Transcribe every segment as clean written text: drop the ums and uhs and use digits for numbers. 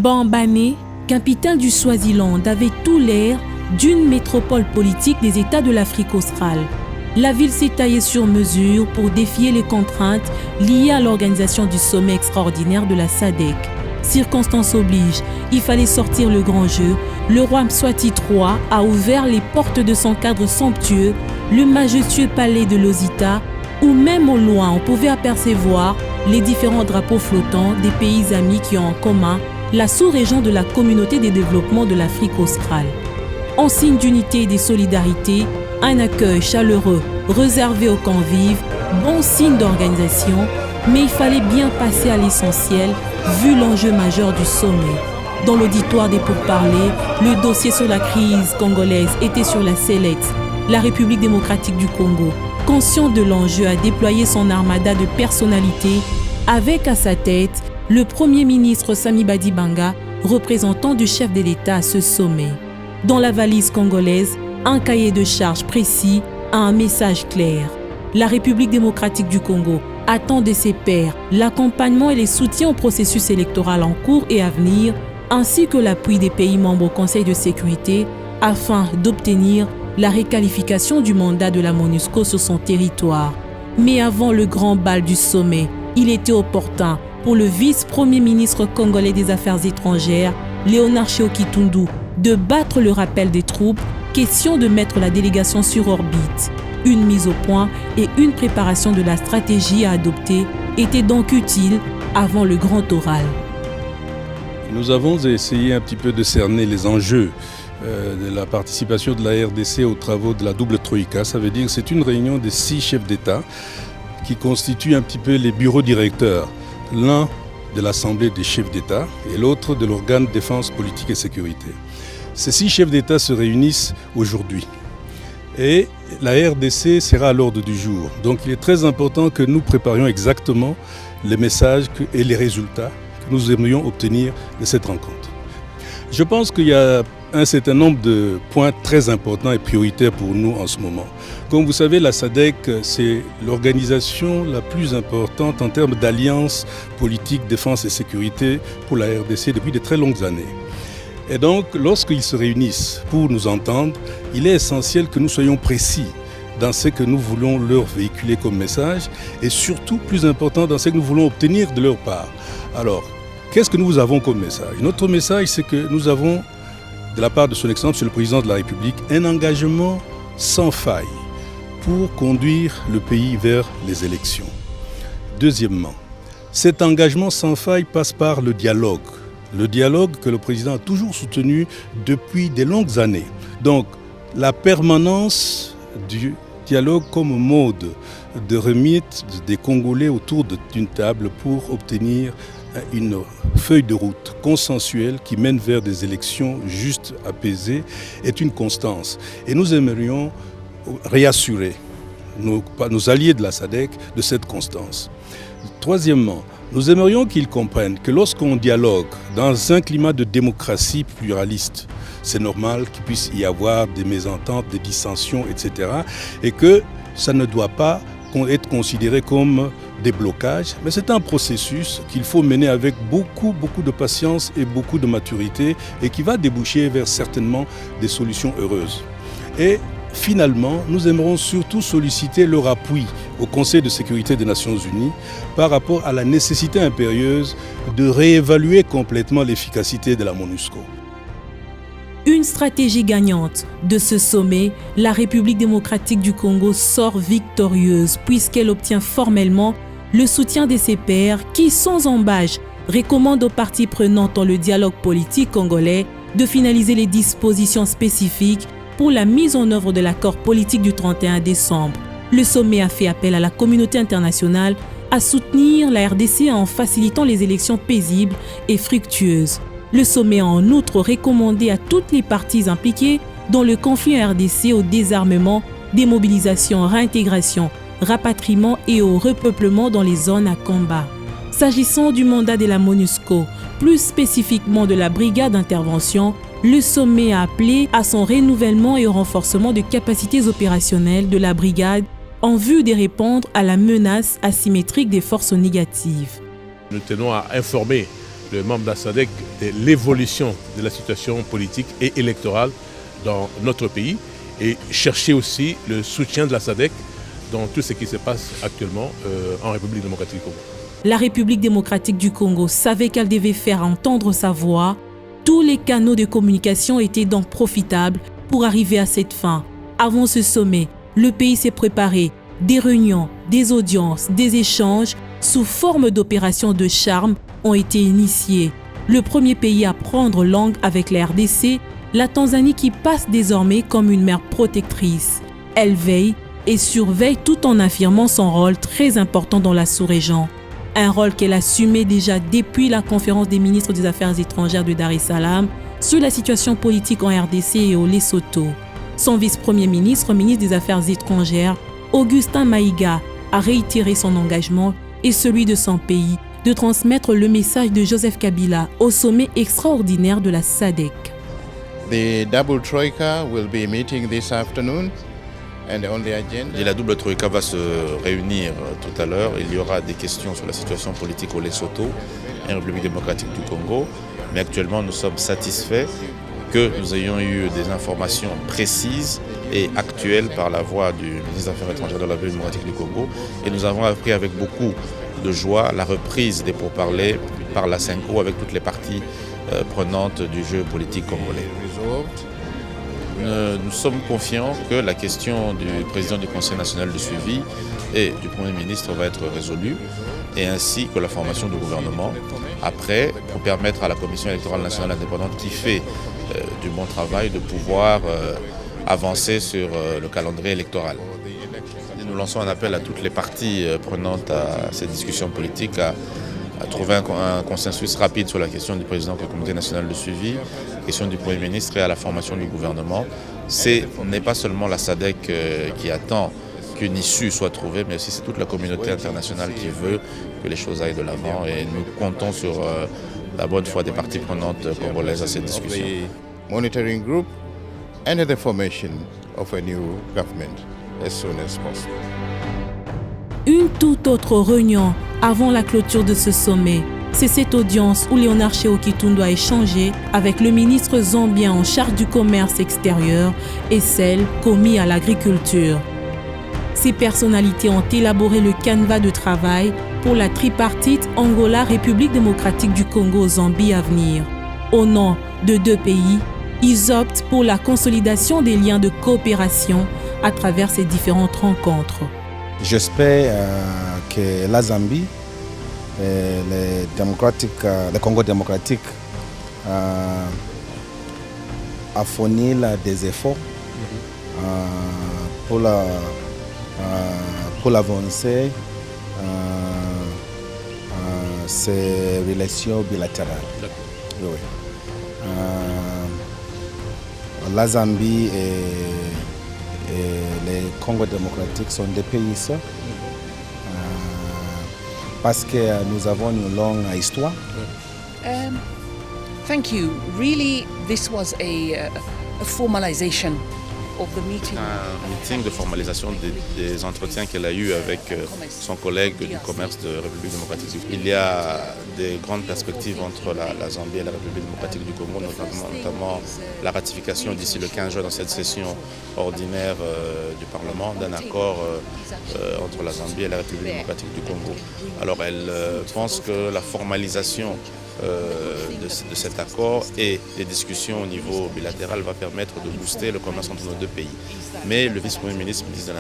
Mbambané, capitale du Swaziland, avait tout l'air d'une métropole politique des États de l'Afrique australe. La ville s'est taillée sur mesure pour défier les contraintes liées à l'organisation du sommet extraordinaire de la SADC. Circonstance oblige, il fallait sortir le grand jeu. Le roi Mswati III a ouvert les portes de son cadre somptueux, le majestueux palais de Losita, où même au loin on pouvait apercevoir les différents drapeaux flottants des pays amis qui ont en commun la sous-région de la communauté des développements de l'Afrique australe. En signe d'unité et de solidarité, un accueil chaleureux réservé aux convives, bon signe d'organisation, mais il fallait bien passer à l'essentiel vu l'enjeu majeur du sommet. Dans l'auditoire des pourparlers, le dossier sur la crise congolaise était sur la sellette. La République démocratique du Congo, conscient de l'enjeu, a déployé son armada de personnalités avec à sa tête le Premier ministre Sami Badibanga, représentant du chef de l'État à ce sommet. Dans la valise congolaise, un cahier de charges précis a un message clair. La République démocratique du Congo attend de ses pairs l'accompagnement et les soutiens au processus électoral en cours et à venir, ainsi que l'appui des pays membres au Conseil de sécurité afin d'obtenir la réqualification du mandat de la MONUSCO sur son territoire. Mais avant le grand bal du sommet, il était opportun pour le vice-premier ministre congolais des Affaires étrangères, Léonard Tchéo-Kitundu, de battre le rappel des troupes, question de mettre la délégation sur orbite. Une mise au point et une préparation de la stratégie à adopter étaient donc utiles avant le grand oral. Nous avons essayé un petit peu de cerner les enjeux de la participation de la RDC aux travaux de la double troïka. Ça veut dire que c'est une réunion des 6 chefs d'État qui constituent un petit peu les bureaux directeurs. L'un de l'Assemblée des chefs d'État et l'autre de l'organe défense politique et sécurité. Ces 6 chefs d'État se réunissent aujourd'hui et la RDC sera à l'ordre du jour. Donc il est très important que nous préparions exactement les messages et les résultats que nous aimerions obtenir de cette rencontre. Je pense qu'il y a un certain nombre de points très importants et prioritaires pour nous en ce moment. Comme vous savez, la SADC, c'est l'organisation la plus importante en termes d'alliance politique, défense et sécurité pour la RDC depuis de très longues années. Et donc, lorsqu'ils se réunissent pour nous entendre, il est essentiel que nous soyons précis dans ce que nous voulons leur véhiculer comme message et surtout, plus important, dans ce que nous voulons obtenir de leur part. Alors, qu'est-ce que nous avons comme message? Notre message, c'est que nous avons, de la part de son Excellence, Monsieur le Président de la République, un engagement sans faille pour conduire le pays vers les élections. Deuxièmement, cet engagement sans faille passe par le dialogue. Le dialogue que le Président a toujours soutenu depuis de longues années. Donc, la permanence du dialogue comme mode de remise des Congolais autour d'une table pour obtenir une feuille de route consensuelle qui mène vers des élections justes, apaisées, est une constance. Et nous aimerions réassurer nos alliés de la SADC de cette constance. Troisièmement, nous aimerions qu'ils comprennent que lorsqu'on dialogue dans un climat de démocratie pluraliste, c'est normal qu'il puisse y avoir des mésententes, des dissensions, etc. Et que ça ne doit pas être considéré comme des blocages, mais c'est un processus qu'il faut mener avec beaucoup de patience et beaucoup de maturité et qui va déboucher vers certainement des solutions heureuses. Et finalement, nous aimerons surtout solliciter leur appui au Conseil de sécurité des Nations Unies par rapport à la nécessité impérieuse de réévaluer complètement l'efficacité de la MONUSCO. Une stratégie gagnante de ce sommet, la République démocratique du Congo sort victorieuse puisqu'elle obtient formellement le soutien de ses pairs qui, sans embâche, recommandent aux parties prenantes dans le dialogue politique congolais de finaliser les dispositions spécifiques pour la mise en œuvre de l'accord politique du 31 décembre. Le sommet a fait appel à la communauté internationale à soutenir la RDC en facilitant les élections paisibles et fructueuses. Le sommet a en outre recommandé à toutes les parties impliquées dans le conflit en RDC au désarmement, démobilisation, réintégration, rapatriement et au repeuplement dans les zones à combat. S'agissant du mandat de la MONUSCO, plus spécifiquement de la brigade d'intervention, le sommet a appelé à son renouvellement et au renforcement de capacités opérationnelles de la brigade en vue de répondre à la menace asymétrique des forces négatives. Nous tenons à informer le membre de la SADC de l'évolution de la situation politique et électorale dans notre pays et chercher aussi le soutien de la SADC dans tout ce qui se passe actuellement en République démocratique du Congo. La République démocratique du Congo savait qu'elle devait faire entendre sa voix. Tous les canaux de communication étaient donc profitables pour arriver à cette fin. Avant ce sommet, le pays s'est préparé. Des réunions, des audiences, des échanges sous forme d'opérations de charme ont été initiés. Le premier pays à prendre langue avec la RDC, la Tanzanie qui passe désormais comme une mère protectrice. Elle veille et surveille tout en affirmant son rôle très important dans la sous-région. Un rôle qu'elle assumait déjà depuis la conférence des ministres des Affaires étrangères de Dar es Salaam sur la situation politique en RDC et au Lesotho. Son vice-premier ministre, ministre des Affaires étrangères, Augustin Maïga, a réitéré son engagement et celui de son pays de transmettre le message de Joseph Kabila au sommet extraordinaire de la SADC. The double troika will be meeting this afternoon. Et la double troïka va se réunir tout à l'heure. Il y aura des questions sur la situation politique au Lesotho et en République démocratique du Congo. Mais actuellement, nous sommes satisfaits que nous ayons eu des informations précises et actuelles par la voix du ministre des Affaires étrangères de la République démocratique du Congo. Et nous avons appris avec beaucoup de joie la reprise des pourparlers par la CENCO avec toutes les parties prenantes du jeu politique congolais. Nous sommes confiants que la question du président du Conseil national de suivi et du Premier ministre va être résolue, et ainsi que la formation du gouvernement après, pour permettre à la Commission électorale nationale indépendante qui fait du bon travail de pouvoir avancer sur le calendrier électoral. Nous lançons un appel à toutes les parties prenantes à ces discussions politiques à trouver un consensus rapide sur la question du président du Comité national de suivi, la question du Premier ministre et à la formation du gouvernement. Ce n'est pas seulement la SADC qui attend qu'une issue soit trouvée, mais aussi c'est toute la communauté internationale qui veut que les choses aillent de l'avant, et nous comptons sur la bonne foi des parties prenantes congolaises à cette discussion. Monitoring group and the formation of a new government as soon as possible. Une toute autre réunion avant la clôture de ce sommet. C'est cette audience où Léonard Shehu Kitundu a échangé avec le ministre zambien en charge du commerce extérieur et celle commis à l'agriculture. Ces personnalités ont élaboré le canevas de travail pour la tripartite Angola-République démocratique du Congo-Zambie à venir. Au nom de deux pays, ils optent pour la consolidation des liens de coopération à travers ces différentes rencontres. J'espère que la Zambie, le Congo démocratique, a fourni des efforts pour avancer ces relations bilatérales. Oui. La Zambie et le Congo démocratique sont des pays seuls parce que nous avons une longue histoire. Thank you. Really, this was a formalization of the meeting. Un meeting de formalisation des entretiens qu'elle a eu avec son collègue du commerce de République démocratique du Congo. Il y a des grandes perspectives entre la Zambie et la République démocratique du Congo, notamment la ratification d'ici le 15 juin dans cette session ordinaire du Parlement d'un accord entre la Zambie et la République démocratique du Congo. Alors elle pense que la formalisation de cet accord et des discussions au niveau bilatéral va permettre de booster le commerce entre nos deux pays. Mais le vice-premier ministre, ministre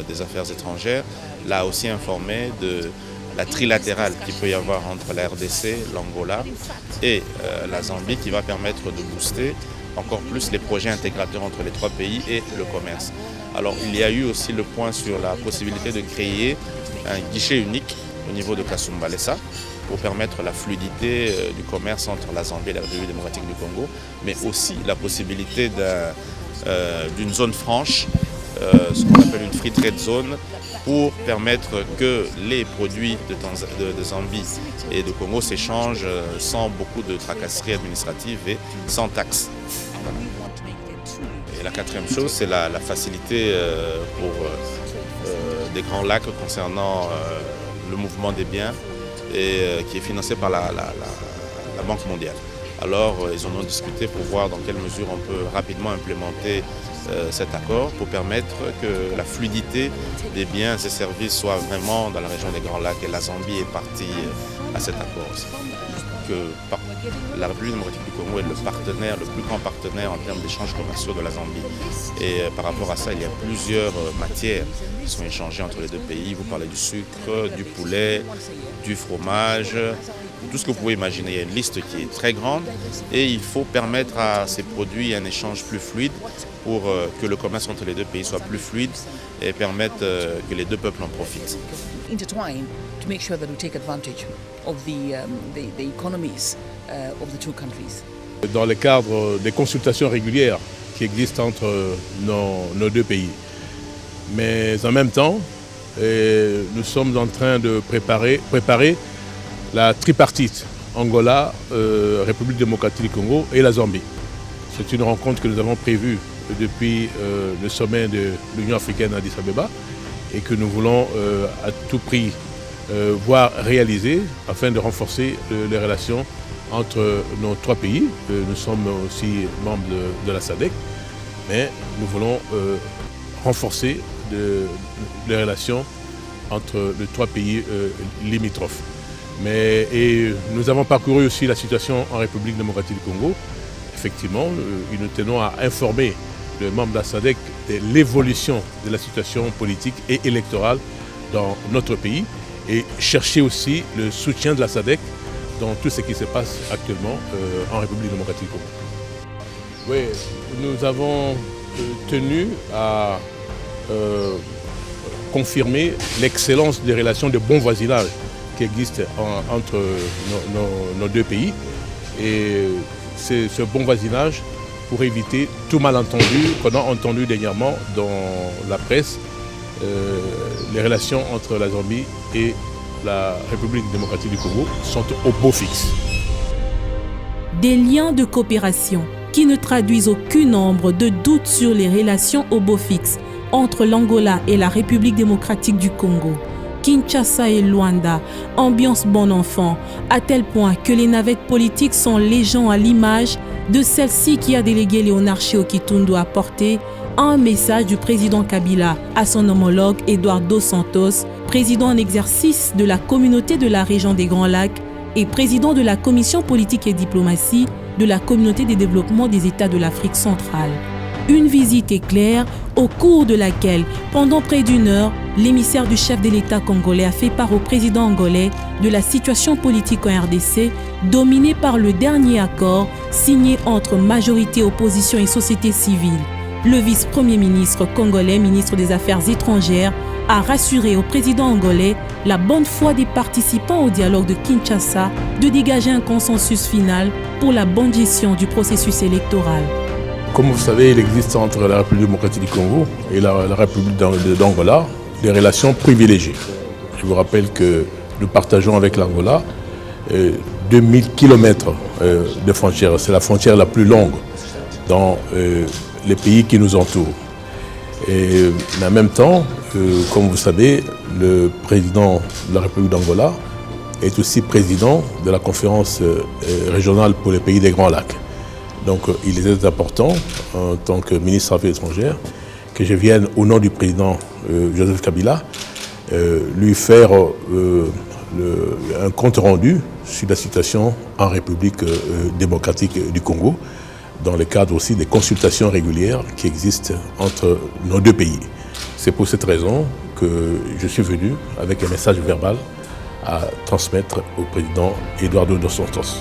des Affaires étrangères, l'a aussi informé de la trilatérale qu'il peut y avoir entre la RDC, l'Angola et la Zambie, qui va permettre de booster encore plus les projets intégrateurs entre les trois pays et le commerce. Alors il y a eu aussi le point sur la possibilité de créer un guichet unique au niveau de Kasumbalesa pour permettre la fluidité du commerce entre la Zambie et la République démocratique du Congo, mais aussi la possibilité d'une zone franche, ce qu'on appelle une free trade zone, pour permettre que les produits de Zambie et de Congo s'échangent sans beaucoup de tracasseries administratives et sans taxes. Voilà. Et la quatrième chose, c'est la facilité pour des grands lacs concernant le mouvement des biens, et qui est financé par la la Banque mondiale. Alors ils en ont discuté pour voir dans quelle mesure on peut rapidement implémenter cet accord pour permettre que la fluidité des biens et services soit vraiment dans la région des Grands Lacs, et la Zambie est partie à cet accord. Que la République démocratique du Congo est le plus grand partenaire en termes d'échanges commerciaux de la Zambie. Et par rapport à ça, il y a plusieurs matières qui sont échangées entre les deux pays. Vous parlez du sucre, du poulet, du fromage, tout ce que vous pouvez imaginer. Il y a une liste qui est très grande et il faut permettre à ces produits un échange plus fluide pour que le commerce entre les deux pays soit plus fluide et permettre que les deux peuples en profitent. Intertwine to make sure that we take advantage of the economies of the two countries. Dans le cadre des consultations régulières qui existent entre nos deux pays. Mais en même temps, nous sommes en train de préparer la tripartite Angola, République démocratique du Congo et la Zambie. C'est une rencontre que nous avons prévue depuis le sommet de l'Union africaine à Addis Abeba et que nous voulons à tout prix voir réaliser afin de renforcer les relations entre nos trois pays. Nous sommes aussi membres de la SADC, mais nous voulons renforcer les relations entre les trois pays limitrophes. Et nous avons parcouru aussi la situation en République démocratique du Congo. Effectivement, nous tenons à informer les membres de la SADC de l'évolution de la situation politique et électorale dans notre pays et chercher aussi le soutien de la SADC dans tout ce qui se passe actuellement en République démocratique du Congo. Oui, nous avons tenu à confirmer l'excellence des relations de bon voisinage qui existent entre nos deux pays. Et c'est ce bon voisinage pour éviter tout malentendu qu'on a entendu dernièrement dans la presse, les relations entre la Zambie et la République démocratique du Congo sont au beau fixe. Des liens de coopération qui ne traduisent aucune ombre de doute sur les relations au beau fixe entre l'Angola et la République démocratique du Congo. Kinshasa et Luanda, ambiance bon enfant, à tel point que les navettes politiques sont légion à l'image de celle-ci qui a délégué Léonard Séoki Tundu à porter un message du président Kabila à son homologue Eduardo dos Santos, président en exercice de la communauté de la région des Grands Lacs et président de la commission politique et diplomatie de la communauté des développements des États de l'Afrique centrale. Une visite éclair au cours de laquelle, pendant près d'une heure, l'émissaire du chef de l'État congolais a fait part au président angolais de la situation politique en RDC, dominée par le dernier accord signé entre majorité, opposition et société civile. Le vice-premier ministre congolais, ministre des Affaires étrangères, a rassuré au président angolais la bonne foi des participants au dialogue de Kinshasa de dégager un consensus final pour la bonne gestion du processus électoral. Comme vous savez, il existe entre la République démocratique du Congo et la République d'Angola des relations privilégiées. Je vous rappelle que nous partageons avec l'Angola 2000 km de frontière. C'est la frontière la plus longue dans les pays qui nous entourent. Mais en même temps, comme vous savez, le président de la République d'Angola est aussi président de la conférence régionale pour les pays des Grands Lacs. Donc il est important, en tant que ministre des Affaires étrangères, que je vienne au nom du président Joseph Kabila lui faire un compte rendu sur la situation en République démocratique du Congo, dans le cadre aussi des consultations régulières qui existent entre nos deux pays. C'est pour cette raison que je suis venu avec un message verbal à transmettre au président Eduardo dos Santos.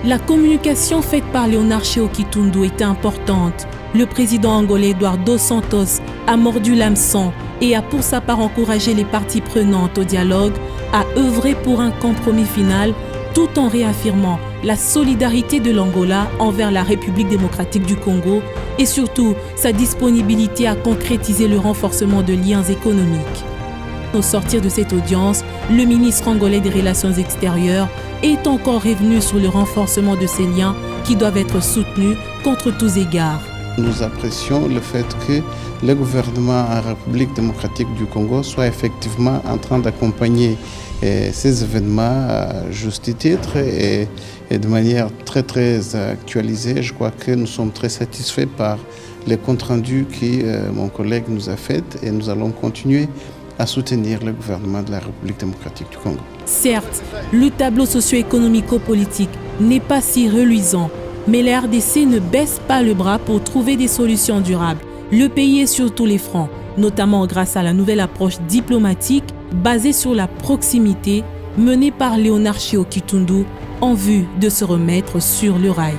La communication faite par Léonard Séoki Tundu était importante. Le président angolais Eduardo dos Santos a mordu l'hameçon et a pour sa part encouragé les parties prenantes au dialogue à œuvrer pour un compromis final tout en réaffirmant la solidarité de l'Angola envers la République démocratique du Congo et surtout sa disponibilité à concrétiser le renforcement de liens économiques. Au sortir de cette audience, le ministre angolais des Relations extérieures est encore revenu sur le renforcement de ces liens qui doivent être soutenus contre tous égards. Nous apprécions le fait que le gouvernement en République démocratique du Congo soit effectivement en train d'accompagner ces événements à juste titre et de manière très actualisée. Je crois que nous sommes très satisfaits par les comptes rendus que mon collègue nous a faits et nous allons continuer à soutenir le gouvernement de la République démocratique du Congo. Certes, le tableau socio-économico-politique n'est pas si reluisant, mais la RDC ne baisse pas le bras pour trouver des solutions durables. Le pays est sur tous les fronts, notamment grâce à la nouvelle approche diplomatique basée sur la proximité menée par Léonard Chiao Kitundu en vue de se remettre sur le rail.